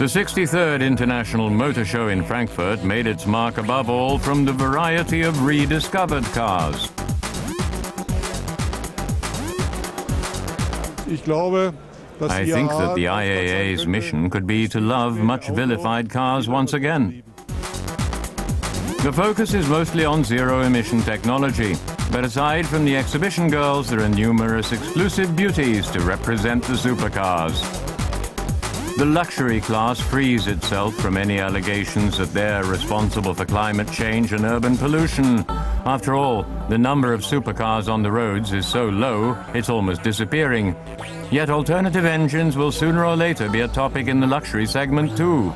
The 63rd International Motor Show in Frankfurt made its mark above all from the variety of rediscovered cars. I think that the IAA's mission could be to love much vilified cars once again. The focus is mostly on zero-emission technology, but aside from the exhibition girls, there are numerous exclusive beauties to represent the supercars. The luxury class frees itself from any allegations that they're responsible for climate change and urban pollution. After all, the number of supercars on the roads is so low, it's almost disappearing. Yet alternative engines will sooner or later be a topic in the luxury segment too.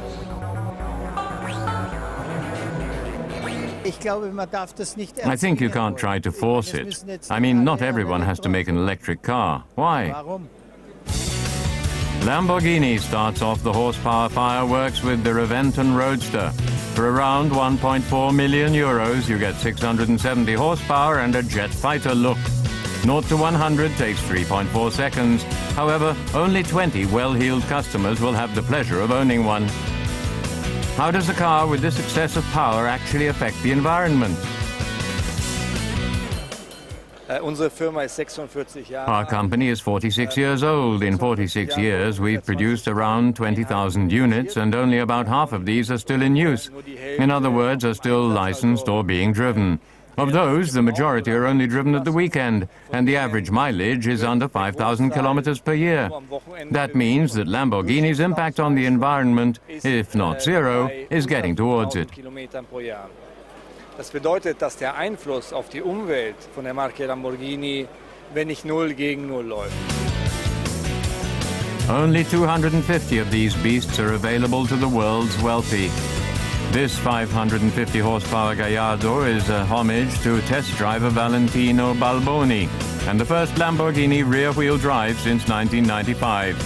I think you can't try to force it. I mean, not everyone has to make an electric car. Why? Lamborghini starts off the horsepower fireworks with their Aventon Roadster. For around 1.4 million euros, you get 670 horsepower and a jet fighter look. 0 to 100 takes 3.4 seconds. However, only 20 well-heeled customers will have the pleasure of owning one. How does a car with this excess of power actually affect the environment? Our company is 46 years old. In 46 years, we've produced around 20,000 units, and only about half of these are still in use. In other words, are still licensed or being driven. Of those, the majority are only driven at the weekend, and the average mileage is under 5,000 kilometers per year. That means that Lamborghini's impact on the environment, if not zero, is getting towards it. Das bedeutet, dass der Einfluss auf die Umwelt von der Marke Lamborghini, wenn nicht 0 gegen 0 läuft. Only 250 of these beasts are available to the world's wealthy. This 550 horsepower Gallardo is a homage to test driver Valentino Balboni and the first Lamborghini rear-wheel drive since 1995.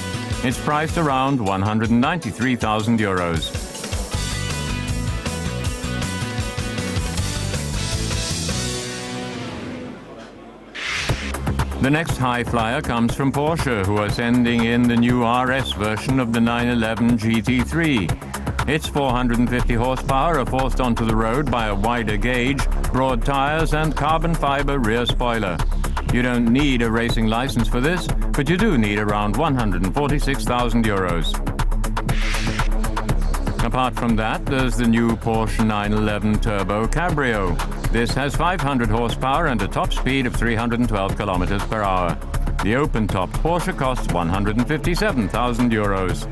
It's priced around 193,000 euros. The next high flyer comes from Porsche, who are sending in the new RS version of the 911 GT3. Its 450 horsepower are forced onto the road by a wider gauge, broad tires and carbon fiber rear spoiler. You don't need a racing license for this, but you do need around 146,000 euros. Apart from that, there's the new Porsche 911 Turbo Cabrio. This has 500 horsepower and a top speed of 312 kilometers per hour. The open-top Porsche costs 157,000 euros.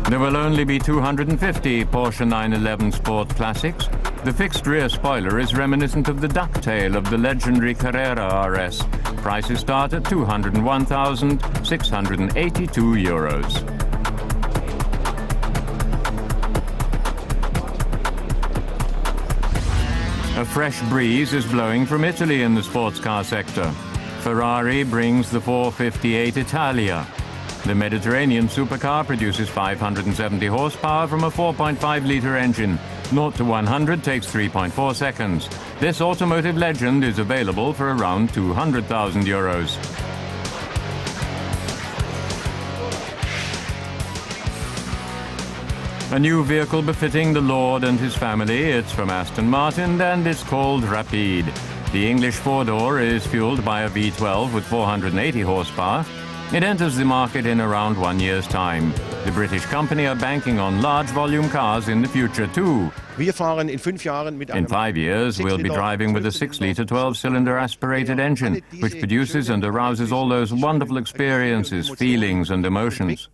There will only be 250 Porsche 911 Sport Classics. The fixed rear spoiler is reminiscent of the ducktail of the legendary Carrera RS. Prices start at 201,682 euros. A fresh breeze is blowing from Italy in the sports car sector. Ferrari brings the 458 Italia. The Mediterranean supercar produces 570 horsepower from a 4.5-litre engine. 0 to 100 takes 3.4 seconds. This automotive legend is available for around 200,000 euros. A new vehicle befitting the Lord and his family. It's from Aston Martin and it's called Rapide. The English four-door is fueled by a V12 with 480 horsepower. It enters the market in around 1 year's time. The British company are banking on large volume cars in the future too. In 5 years, we'll be driving with a 6-litre 12-cylinder aspirated engine, which produces and arouses all those wonderful experiences, feelings and emotions.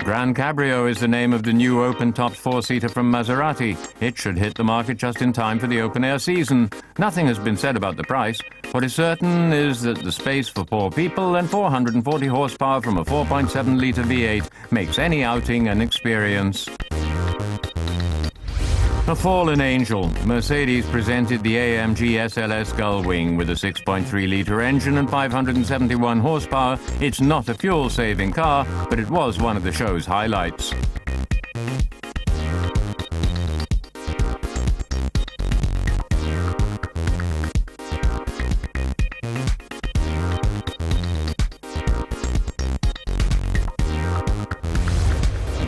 Gran Cabrio is the name of the new open-topped four-seater from Maserati. It should hit the market just in time for the open-air season. Nothing has been said about the price. What is certain is that the space for four people and 440 horsepower from a 4.7-litre V8 makes any outing an experience. A fallen angel, Mercedes presented the AMG SLS Gullwing with a 6.3-litre engine and 571 horsepower. It's not a fuel-saving car, but it was one of the show's highlights.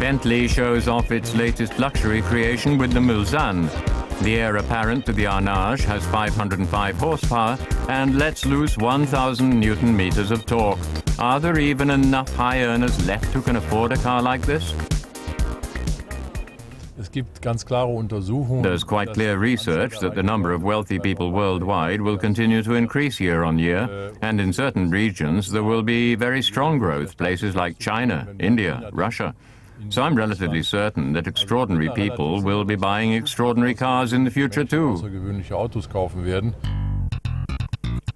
Bentley shows off its latest luxury creation with the Mulsanne. The heir apparent to the Arnage has 505 horsepower and lets loose 1,000 Newton-meters of torque. Are there even enough high earners left who can afford a car like this? There's quite clear research that the number of wealthy people worldwide will continue to increase year on year, and in certain regions there will be very strong growth, places like China, India, Russia. So I'm relatively certain that extraordinary people will be buying extraordinary cars in the future too.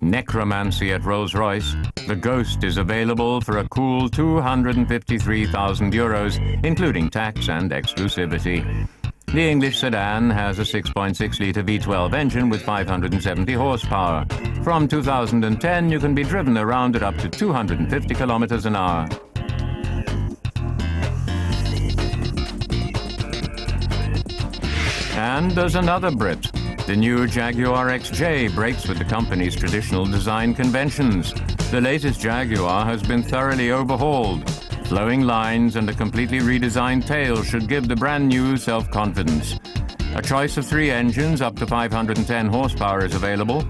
Necromancy at Rolls-Royce. The Ghost is available for a cool 253,000 euros, including tax and exclusivity. The English sedan has a 6.6-litre V12 engine with 570 horsepower. From 2010, you can be driven around at up to 250 kilometers an hour. And there's another Brit. The new Jaguar XJ breaks with the company's traditional design conventions. The latest Jaguar has been thoroughly overhauled. Flowing lines and a completely redesigned tail should give the brand new self-confidence. A choice of 3 engines up to 510 horsepower is available.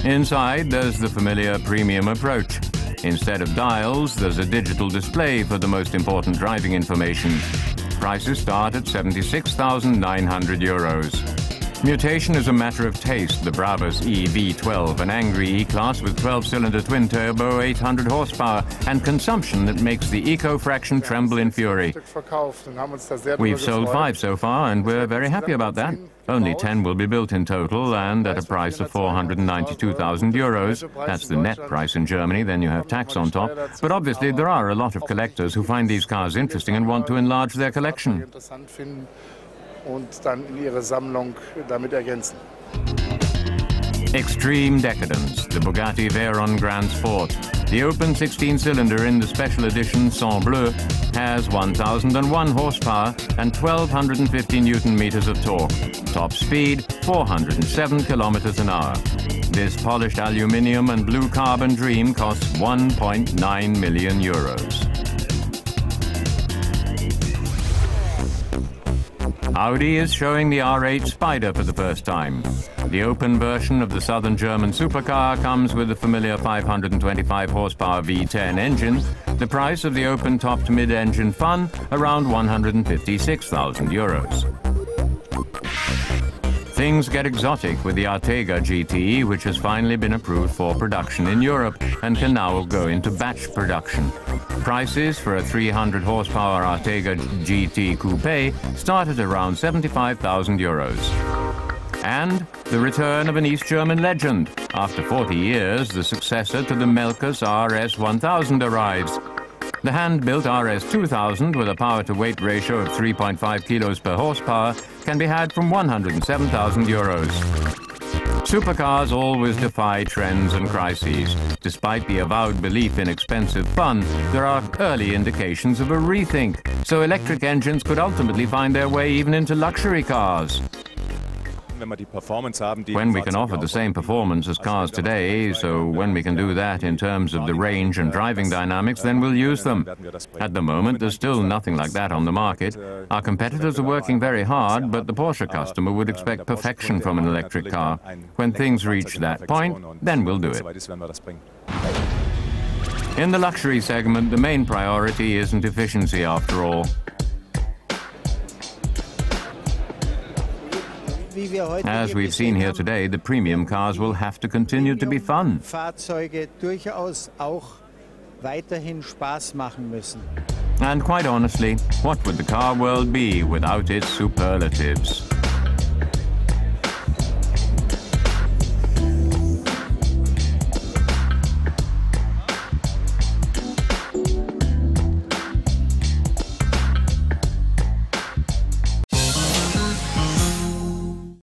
Inside, there's the familiar premium approach. Instead of dials, there's a digital display for the most important driving information. Prices start at 76,900 euros. Mutation is a matter of taste. The Brabus EV12, an angry E-Class with 12-cylinder twin-turbo, 800 horsepower, and consumption that makes the eco-fraction tremble in fury. We've sold 5 so far, and we're very happy about that. Only 10 will be built in total, and at a price of 492,000 euros. That's the net price in Germany, then you have tax on top. But obviously there are a lot of collectors who find these cars interesting and want to enlarge their collection. Und dann in ihre Sammlung damit ergänzen. Extreme decadence, the Bugatti Veyron Grand Sport. The open 16-cylinder in the special edition Sang Bleu has 1,001 horsepower and 1,250 Newton-meters of torque. Top speed, 407 kilometers an hour. This polished aluminium and blue carbon dream costs 1.9 million euros. Audi is showing the R8 Spider for the first time. The open version of the southern German supercar comes with the familiar 525 horsepower V10 engine. The price of the open-topped mid-engine fun, around 156,000 euros. Things get exotic with the Arteaga GT, which has finally been approved for production in Europe and can now go into batch production. Prices for a 300 horsepower Arteaga GT Coupe start at around 75,000 euros. And the return of an East German legend. After 40 years, the successor to the Melkers RS 1000 arrives. The hand-built RS 2000 with a power-to-weight ratio of 3.5 kilos per horsepower can be had from 107,000 euros. Supercars always defy trends and crises. Despite the avowed belief in expensive fun, there are early indications of a rethink, so electric engines could ultimately find their way even into luxury cars. When we can offer the same performance as cars today, so when we can do that in terms of the range and driving dynamics, then we'll use them. At the moment, there's still nothing like that on the market. Our competitors are working very hard, but the Porsche customer would expect perfection from an electric car. When things reach that point, then we'll do it. In the luxury segment, the main priority isn't efficiency after all. As we've seen here today, the premium cars will have to continue to be fun. And quite honestly, what would the car world be without its superlatives?